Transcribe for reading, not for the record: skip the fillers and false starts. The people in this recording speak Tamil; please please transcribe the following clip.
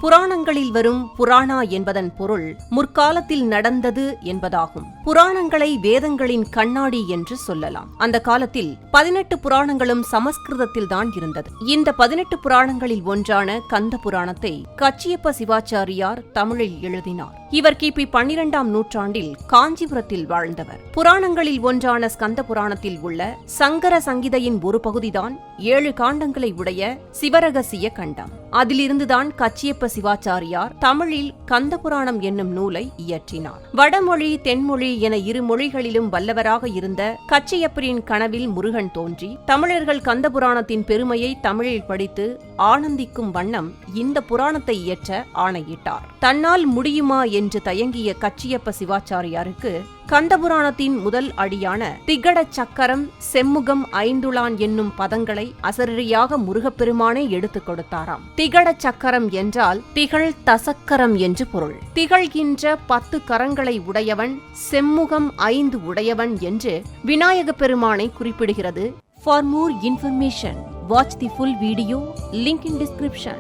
புராணங்களில் வரும் புராணா என்பதன் பொருள் முற்காலத்தில் நடந்தது என்பதாகும். புராணங்களை வேதங்களின் கண்ணாடி என்று சொல்லலாம். அந்த காலத்தில் 18 புராணங்களும் சமஸ்கிருதத்தில்தான் இருந்தது. இந்த 18 புராணங்களில் ஒன்றான கந்த புராணத்தை கச்சியப்ப சிவாச்சாரியார் தமிழில் எழுதினார். இவர் கிபி 12ஆம் நூற்றாண்டில் காஞ்சிபுரத்தில் வாழ்ந்தவர். புராணங்களில் ஒன்றான ஸ்கந்த புராணத்தில் உள்ள சங்கர சங்கிதையின் ஒரு பகுதிதான் 7 காண்டங்களை உடைய சிவரகசிய கண்டம். அதிலிருந்துதான் கச்சியப்ப சிவாச்சாரியார் தமிழில் கந்த புராணம் என்னும் நூலை இயற்றினார். வடமொழி தென்மொழி என இரு மொழிகளிலும் வல்லவராக இருந்த கச்சியப்பரின் கனவில் முருகன் தோன்றி தமிழர்கள் கந்த புராணத்தின் பெருமையை தமிழில் படித்து ஆனந்திக்கும் வண்ணம் இந்த புராணத்தை இயற்ற ஆணையிட்டார். தன்னால் முடியுமா என்று தயங்கிய கச்சியப்ப சிவாச்சாரியாருக்கு கந்தபுராணத்தின் முதல் அடியான திகட சக்கரம் செம்முகம் ஐந்துளான் என்னும் பதங்களை அசரீரியாக முருகப்பெருமானே எடுத்துக் கொடுத்தாராம். திகட சக்கரம் என்றால் திகழ் தசக்கரம் என்று பொருள். திகழ்கின்ற 10 கரங்களை உடையவன், செம்முகம் 5 உடையவன் என்று விநாயக பெருமானை குறிப்பிடுகிறது. For more information, watch the full video, link in description.